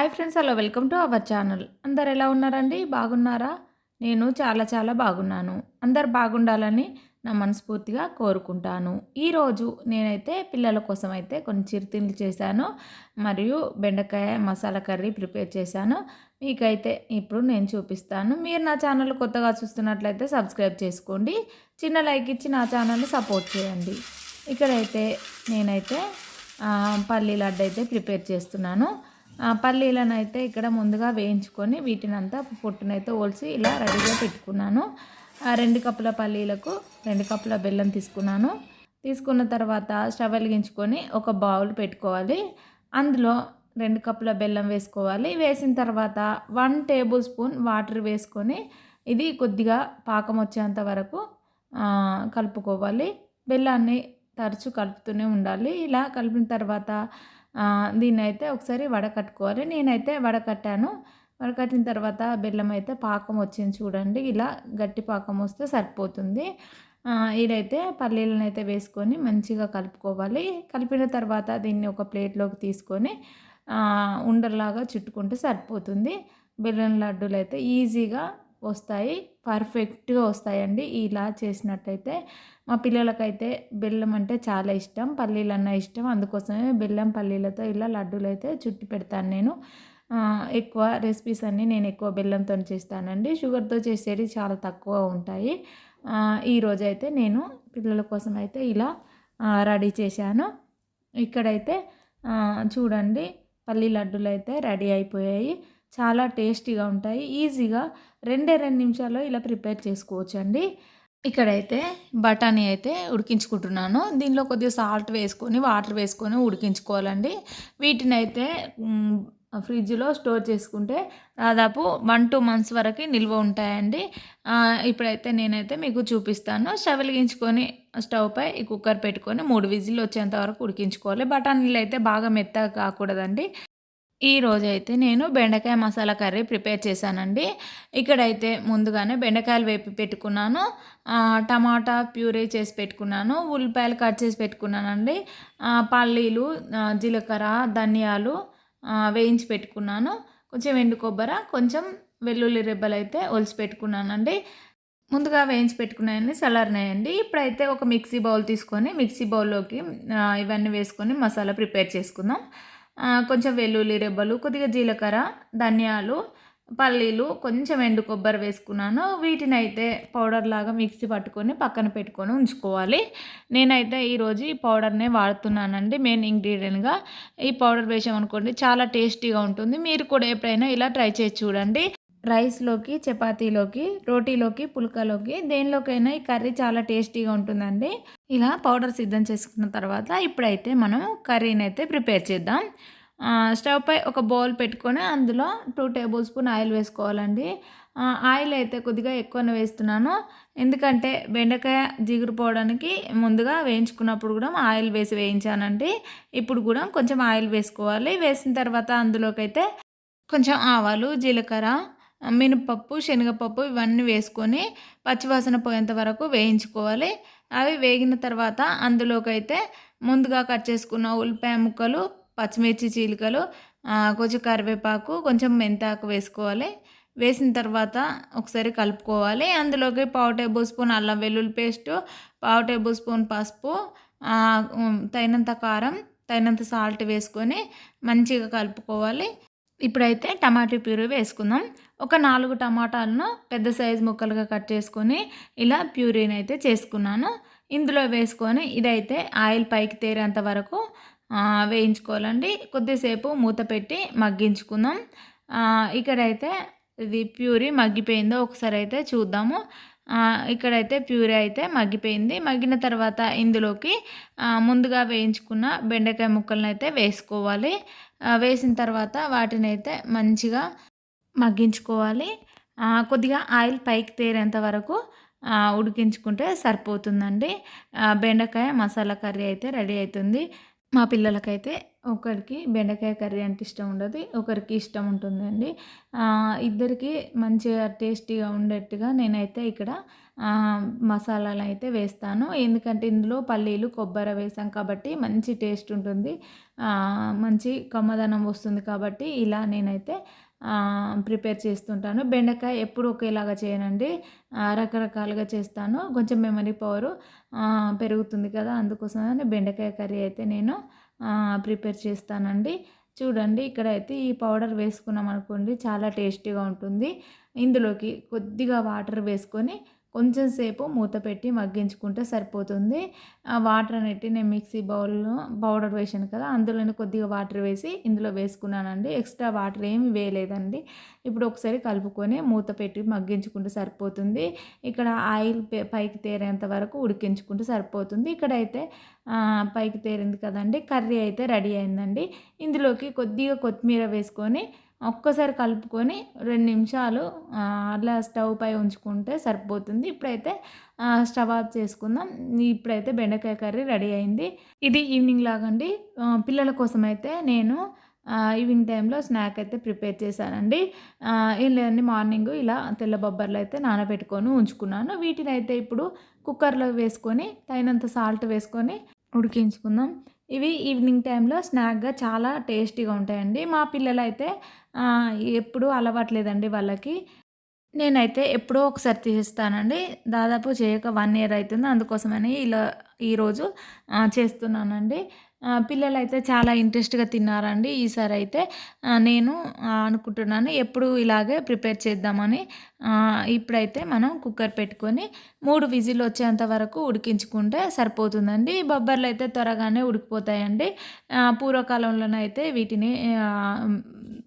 Hi friends, hello, welcome to our channel. అందరు ఎలా ఉన్నారండి? బాగున్నారా? నేను చాలా చాలా బాగున్నాను. అందరు బాగుండాలని నా మనస్ఫూర్తిగా కోరుకుంటాను. ఈరోజు నేనైతే పిల్లల కోసం అయితే కొన్ని చిరుతిండ్లు చేశాను. మరియు బెండకాయ మసాలా కర్రీ ప్రిపేర్ చేశాను. మీకైతే ఇప్పుడు నేను చూపిస్తాను. మీరు నా ఛానల్ కొత్తగా చూస్తున్నట్లయితే సబ్స్క్రైబ్ చేసుకోండి. చిన్న లైక్ ఇచ్చి నా ఛానల్ని సపోర్ట్ చేయండి. ఇక్కడైతే నేనైతే పల్లీల అడ్డ అయితే ప్రిపేర్ చేస్తున్నాను. పల్లీలనైతే ఇక్కడ ముందుగా వేయించుకొని వీటినంతా పొట్టునైతే ఒలిసి ఇలా రెడీగా పెట్టుకున్నాను. 2 కప్పుల పల్లీలకు 2 కప్పుల బెల్లం తీసుకున్నాను. తీసుకున్న తర్వాత స్టవ్ వెలిగించుకొని ఒక బౌల్ పెట్టుకోవాలి. అందులో 2 కప్పుల బెల్లం వేసుకోవాలి. వేసిన తర్వాత 1 టేబుల్ స్పూన్ వాటర్ వేసుకొని ఇది కొద్దిగా పాకం వచ్చేంత వరకు కలుపుకోవాలి. బెల్లాన్ని తరచు కలుపుతూనే ఉండాలి. ఇలా కలిపిన తర్వాత దీన్నైతే ఒకసారి వడకట్టుకోవాలి. నేనైతే వడకట్టాను. వడకట్టిన తర్వాత బెల్లం అయితే పాకం వచ్చింది చూడండి. ఇలా గట్టి పాకం వస్తే సరిపోతుంది. ఇదైతే పల్లీలను అయితే వేసుకొని మంచిగా కలుపుకోవాలి. కలిపిన తర్వాత దీన్ని ఒక ప్లేట్లోకి తీసుకొని ఉండలాగా చుట్టుకుంటే సరిపోతుంది. బెల్లం లడ్డూలు అయితే ఈజీగా వస్తాయి, పర్ఫెక్ట్గా వస్తాయండి ఇలా చేసినట్టయితే. మా పిల్లలకైతే బెల్లం అంటే చాలా ఇష్టం, పల్లీలన్నా ఇష్టం. అందుకోసమే బెల్లం పల్లీలతో ఇలా లడ్డూలు అయితే చుట్టి పెడతాను నేను. ఎక్కువ రెసిపీస్ అన్నీ నేను ఎక్కువ బెల్లంతో చేస్తానండి. షుగర్తో చేసేవి చాలా తక్కువ ఉంటాయి. ఈరోజైతే నేను పిల్లల కోసం అయితే ఇలా రెడీ చేశాను. ఇక్కడైతే చూడండి, పల్లీ లడ్డూలు అయితే రెడీ అయిపోయాయి. చాలా టేస్టీగా ఉంటాయి. ఈజీగా 2 నిమిషాల్లో ఇలా ప్రిపేర్ చేసుకోవచ్చండి. ఇక్కడైతే బఠానీ అయితే ఉడికించుకుంటున్నాను. దీనిలో కొద్దిగా సాల్ట్ వేసుకొని వాటర్ వేసుకొని ఉడికించుకోవాలండి. వీటిని అయితే ఫ్రిడ్జ్లో స్టోర్ చేసుకుంటే దాదాపు 1-2 మంత్స్ వరకు నిల్వ ఉంటాయండి. ఇప్పుడైతే నేనైతే మీకు చూపిస్తాను. స్టవ్ వెలిగించుకొని స్టవ్ పై కుక్కర్ పెట్టుకొని 3 విజిల్లు వచ్చేంత వరకు ఉడికించుకోవాలి. బఠానీలు అయితే బాగా మెత్తగా కాకూడదండి. ఈరోజైతే నేను బెండకాయ మసాలా కర్రీ ప్రిపేర్ చేశానండి. ఇక్కడైతే ముందుగానే బెండకాయలు వేపి పెట్టుకున్నాను. టమాటా ప్యూరీ చేసి పెట్టుకున్నాను. ఉల్లిపాయలు కట్ చేసి పెట్టుకున్నానండి. పల్లీలు, జీలకర్ర, ధనియాలు వేయించి పెట్టుకున్నాను. కొంచెం ఎండు కొబ్బరి, కొంచెం వెల్లుల్లి రెబ్బలు అయితే ఒలిసి పెట్టుకున్నానండి. ముందుగా వేయించి పెట్టుకున్నాయని చల్లారినాయండి. ఇప్పుడైతే ఒక మిక్సీ బౌల్ తీసుకొని మిక్సీ బౌల్లోకి ఇవన్నీ వేసుకొని మసాలా ప్రిపేర్ చేసుకుందాం. కొంచెం వెల్లుల్లి రెబ్బలు, కొద్దిగా జీలకర్ర, ధనియాలు, పల్లీలు, కొంచెం ఎండు కొబ్బరి వేసుకున్నాను. వీటిని అయితే పౌడర్ లాగా మిక్సీ పట్టుకొని పక్కన పెట్టుకొని ఉంచుకోవాలి. నేనైతే ఈరోజు ఈ పౌడర్నే వాడుతున్నానండి మెయిన్ ఇంగ్రీడియంట్గా. ఈ పౌడర్ వేసామనుకోండి చాలా టేస్టీగా ఉంటుంది. మీరు కూడా ఎప్పుడైనా ఇలా ట్రై చేసి చూడండి. రైస్లోకి, చపాతీలోకి, రోటీలోకి, పుల్కాలోకి, దేనిలోకైనా ఈ కర్రీ చాలా టేస్టీగా ఉంటుందండి. ఇలా పౌడర్ సిద్ధం చేసుకున్న తర్వాత ఇప్పుడైతే మనం కర్రీని అయితే ప్రిపేర్ చేద్దాం. స్టవ్ పై ఒక బౌల్ పెట్టుకొని అందులో 2 టేబుల్ స్పూన్ ఆయిల్ వేసుకోవాలండి. ఆయిల్ అయితే కొద్దిగా ఎక్కువనే వేస్తున్నాను. ఎందుకంటే బెండకాయ జిగురు పోవడానికి ముందుగా వేయించుకున్నప్పుడు కూడా ఆయిల్ వేసి వేయించానండి. ఇప్పుడు కూడా కొంచెం ఆయిల్ వేసుకోవాలి. వేసిన తర్వాత అందులోకైతే కొంచెం ఆవాలు, జీలకర్ర, మినపప్పు, శనగపప్పు ఇవన్నీ వేసుకొని పచ్చివాసన పోయేంత వరకు వేయించుకోవాలి. అవి వేగిన తర్వాత అందులోకైతే ముందుగా కట్ చేసుకున్న ఉల్లిపాయ ముక్కలు, పచ్చిమిర్చి చీలికలు, కొంచెం కరివేపాకు, కొంచెం మెంతాకు వేసుకోవాలి. వేసిన తర్వాత ఒకసారి కలుపుకోవాలి. అందులోకి 1/2 టేబుల్ స్పూన్ అల్లం వెల్లుల్లి పేస్టు, 1/2 టేబుల్ స్పూన్ పసుపు, తగినంత కారం, తగినంత సాల్ట్ వేసుకొని మంచిగా కలుపుకోవాలి. ఇప్పుడైతే టమాటో ప్యూరీ వేసుకుందాం. ఒక 4 టమాటాలను పెద్ద సైజు ముక్కలుగా కట్ చేసుకొని ఇలా ప్యూరీని అయితే చేసుకున్నాను. ఇందులో వేసుకొని ఇదైతే ఆయిల్ పైకి తేరేంత వరకు వేయించుకోవాలండి. కొద్దిసేపు మూత పెట్టి మగ్గించుకుందాం. ఇక్కడైతే ఇది ప్యూరీ మగ్గిపోయిందో ఒకసారి అయితే చూద్దాము. ఇక్కడైతే ప్యూరీ అయితే మగ్గిపోయింది. మగ్గిన తర్వాత ఇందులోకి ముందుగా వేయించుకున్న బెండకాయ ముక్కలను అయితే వేసుకోవాలి. వేసిన తర్వాత వాటిని అయితే మంచిగా మగ్గించుకోవాలి. కొద్దిగా ఆయిల్ పైకి తేరేంత వరకు ఉడికించుకుంటే సరిపోతుందండి. బెండకాయ మసాలా కర్రీ అయితే రెడీ అవుతుంది. మా పిల్లలకైతే ఒకరికి బెండకాయ కర్రీ అంటే ఇష్టం ఉండదు. ఒకరికి ఇష్టం ఉంటుందండి. ఇద్దరికీ మంచిగా టేస్టీగా ఉండేట్టుగా నేనైతే ఇక్కడ మసాలాలైతే వేస్తాను. ఎందుకంటే ఇందులో పల్లీలు, కొబ్బరి వేసాం కాబట్టి మంచి టేస్ట్ ఉంటుంది. మంచి కమ్మదనం వస్తుంది కాబట్టి ఇలా నేనైతే ప్రిపేర్ చేస్తుంటాను. బెండకాయ ఎప్పుడు ఒకేలాగా చేయనండి. రకరకాలుగా చేస్తాను. కొంచెం మెమరీ పవరు పెరుగుతుంది కదా! అందుకోసమని బెండకాయ కర్రీ అయితే నేను ప్రిపేర్ చేస్తానండి. చూడండి ఇక్కడైతే ఈ పౌడర్ వేసుకున్నామనుకోండి చాలా టేస్టీగా ఉంటుంది. ఇందులోకి కొద్దిగా వాటర్ వేసుకొని కొంచెం సేపు మూత పెట్టి మగ్గించుకుంటే సరిపోతుంది. ఆ వాటర్ అనేటివి నేను మిక్సీ బౌల్‌లో పౌడర్ వేశాను కదా! అందులోనే కొద్దిగా వాటర్ వేసి ఇందులో వేసుకున్నానండి. ఎక్స్‌ట్రా వాటర్ ఏమి వేయలేదండి. ఇప్పుడు ఒకసారి కలుపుకొని మూత పెట్టి మగ్గించుకుంటే సరిపోతుంది. ఇక్కడ ఆయిల్ పైకి తేరేంత వరకు ఉడికించుకుంటే సరిపోతుంది. ఇక్కడైతే పైకి తేరింది కదండీ! కర్రీ అయితే రెడీ అయిందండి. ఇందులోకి కొద్దిగా కొత్తిమీర వేసుకొని ఒక్కసారి కలుపుకొని 2 నిమిషాలు అలా స్టవ్ పై ఉంచుకుంటే సరిపోతుంది. ఇప్పుడైతే స్టవ్ ఆఫ్ చేసుకుందాం. ఇప్పుడైతే బెండకాయ కర్రీ రెడీ అయింది. ఇది ఈవినింగ్ లాగండి. పిల్లల కోసమైతే నేను ఈవినింగ్ టైంలో స్నాక్ అయితే ప్రిపేర్ చేశానండి. ఏం లేదండి, మార్నింగ్ ఇలా తెల్ల బొబ్బర్లు అయితే నానబెట్టుకొని ఉంచుకున్నాను. వీటినైతే ఇప్పుడు కుక్కర్‌లో వేసుకొని తగినంత సాల్ట్ వేసుకొని ఉడికించుకుందాం. ఇవి ఈవినింగ్ టైంలో స్నాక్‌గా చాలా టేస్టీగా ఉంటాయండి. మా పిల్లలైతే ఎప్పుడూ అలవాట్లేదండి వాళ్ళకి. నేనైతే ఎప్పుడో ఒకసారి చేస్తానండి. దాదాపు చేయక 1 ఇయర్ అయితుంది. అందుకోసమని ఇలా ఈరోజు చేస్తున్నానండి. పిల్లలైతే చాలా ఇంట్రెస్ట్‌గా తిన్నారండి. ఈసారైతే నేను అనుకుంటున్నాను ఎప్పుడు ఇలాగే ప్రిపేర్ చేద్దామని. ఇప్పుడైతే మనం కుక్కర్ పెట్టుకొని 3 విజిల్ వచ్చేంత వరకు ఉడికించుకుంటే సరిపోతుందండి. బొబ్బర్లయితే త్వరగానే ఉడికిపోతాయండి. పూర్వకాలంలోనైతే వీటిని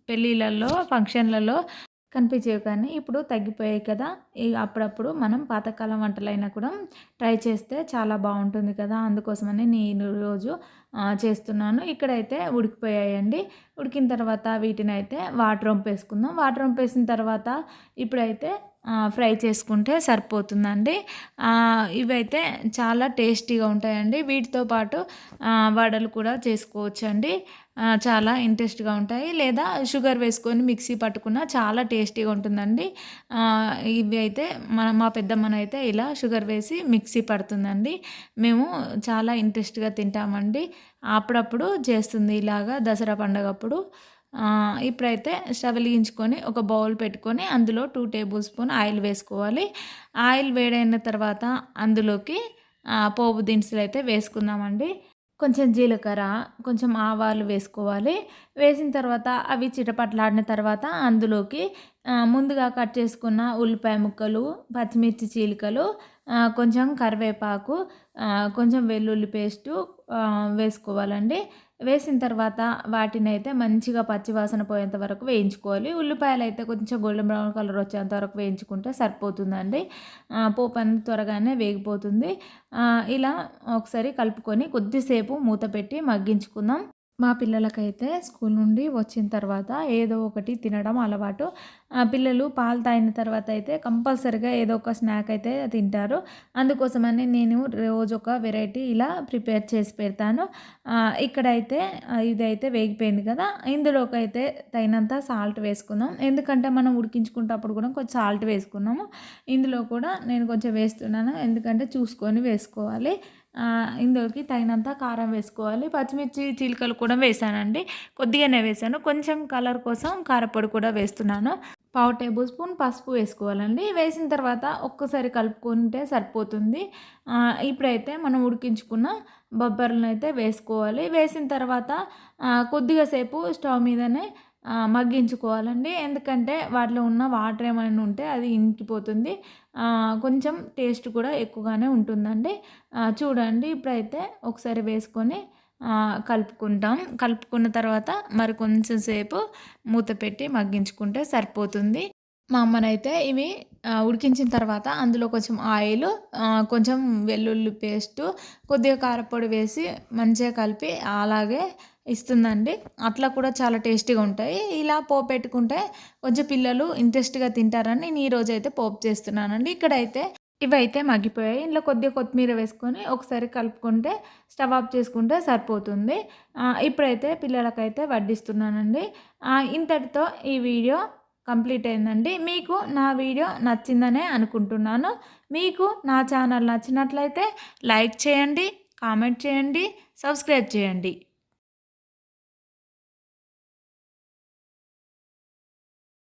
పెళ్ళిళ్ళల్లో, ఫంక్షన్‌లలో కనిపించేవి కానీ ఇప్పుడు తగ్గిపోయాయి కదా! అప్పుడప్పుడు మనం పాతకాలం వంటలైనా కూడా ట్రై చేస్తే చాలా బావుంటుంది కదా! అందుకోసమని నేను ఈరోజు చేస్తున్నాను. ఇక్కడైతే ఉడికిపోయాయండి. ఉడికిన తర్వాత వీటినైతే వాటర్ వంపేసుకుందాం. వాటర్ వంపేసిన తర్వాత ఇప్పుడైతే ఫ్రై చేసుకుంటే సరిపోతుందండి. ఇవైతే చాలా టేస్టీగా ఉంటాయండి. వీటితో పాటు వడలు కూడా చేసుకోవచ్చండి. చాలా ఇంట్రెస్ట్‌గా ఉంటాయి. లేదా షుగర్ వేసుకొని మిక్సీ పట్టుకున్న చాలా టేస్టీగా ఉంటుందండి. ఇవి అయితే మా పెద్దమ్మనైతే ఇలా షుగర్ వేసి మిక్సీ పడుతుందండి. మేము చాలా ఇంట్రెస్ట్‌గా తింటామండి. అప్పుడప్పుడు చేస్తుంది ఇలాగా దసరా పండగప్పుడు. ఇప్పుడైతే స్టవ్ వెలిగించుకొని ఒక బౌల్ పెట్టుకొని అందులో 2 టేబుల్ స్పూన్ ఆయిల్ వేసుకోవాలి. ఆయిల్ వేడైన తర్వాత అందులోకి పోపు దినుసులైతే వేసుకుందామండి. కొంచెం జీలకర్ర, కొంచెం ఆవాలు వేసుకోవాలి. వేసిన తర్వాత అవి చిటపటలాడిన తర్వాత అందులోకి ముందుగా కట్ చేసుకున్న ఉల్లిపాయ ముక్కలు, పచ్చిమిర్చి చీలికలు, కొంచెం కరివేపాకు, కొంచెం వెల్లుల్లి పేస్టు వేసుకోవాలండి. వేసిన తర్వాత వాటినైతే మంచిగా పచ్చివాసన పోయేంత వరకు వేయించుకోవాలి. ఉల్లిపాయలైతే కొంచెం గోల్డెన్ బ్రౌన్ కలర్ వచ్చేంత వరకు వేయించుకుంటే సరిపోతుందండి. పోపు అనేది త్వరగానే వేగిపోతుంది. ఇలా ఒకసారి కలుపుకొని కొద్దిసేపు మూత పెట్టి మగ్గించుకుందాం. మా పిల్లలకైతే స్కూల్ నుండి వచ్చిన తర్వాత ఏదో ఒకటి తినడం అలవాటు. పిల్లలు పాలు తాగిన తర్వాత అయితే కంపల్సరీగా ఏదో ఒక స్నాక్ అయితే తింటారు. అందుకోసమని నేను రోజు ఒక వెరైటీ ఇలా ప్రిపేర్ చేసి పెడతాను. ఇక్కడైతే ఇదైతే వేగిపోయింది కదా! ఇందులోకైతే తగినంత సాల్ట్ వేసుకుందాం. ఎందుకంటే మనం ఉడికించుకునేటప్పుడు కూడా కొంచెం సాల్ట్ వేసుకున్నాము. ఇందులో కూడా నేను కొంచెం వేస్తున్నాను. ఎందుకంటే చూసుకొని వేసుకోవాలి. ఇందులోకి తగినంత కారం వేసుకోవాలి. పచ్చిమిర్చి చీలికలు కూడా వేసానండి. కొద్దిగానే వేసాను. కొంచెం కలర్ కోసం కారపొడి కూడా వేస్తున్నాను. పావు టేబుల్ స్పూన్ పసుపు వేసుకోవాలండి. వేసిన తర్వాత ఒక్కసారి కలుపుకుంటే సరిపోతుంది. ఇప్పుడైతే మనం ఉడికించుకున్న బొబ్బర్లనైతే వేసుకోవాలి. వేసిన తర్వాత కొద్దిగా సేపు స్టవ్ మీదనే మగ్గించుకోవాలండి. ఎందుకంటే వాటిలో ఉన్న వాటర్ ఏమైనా ఉంటే అది ఇంకిపోతుంది. కొంచెం టేస్ట్ కూడా ఎక్కువగానే ఉంటుందండి. చూడండి ఇప్పుడైతే ఒకసారి వేసుకొని కలుపుకుంటాం. కలుపుకున్న తర్వాత మరి కొంచెం సేపు మూత పెట్టి మగ్గించుకుంటే సరిపోతుంది. మా అమ్మనైతే ఇవి ఉడికించిన తర్వాత అందులో కొంచెం ఆయిలు, కొంచెం వెల్లుల్లి పేస్టు, కొద్దిగా కారపొడి వేసి మంచిగా కలిపి అలాగే ఇస్తుందండి. అట్లా కూడా చాలా టేస్టీగా ఉంటాయి. ఇలా పోపు పెట్టుకుంటే కొంచెం పిల్లలు ఇంట్రెస్ట్‌గా తింటారని నేను ఈరోజైతే పోపు చేస్తున్నానండి. ఇక్కడైతే ఇవైతే మగ్గిపోయాయి. ఇందులో కొద్దిగా కొత్తిమీర వేసుకొని ఒకసారి కలుపుకుంటే స్టవ్ ఆఫ్ చేసుకుంటే సరిపోతుంది. ఇప్పుడైతే పిల్లలకైతే వడ్డిస్తున్నానండి. ఇంతటితో ఈ వీడియో కంప్లీట్ అయిందండి. మీకు నా వీడియో నచ్చిందనే అనుకుంటున్నాను. మీకు నా ఛానల్ నచ్చినట్లయితే లైక్ చేయండి, కామెంట్ చేయండి, సబ్స్క్రైబ్ చేయండి.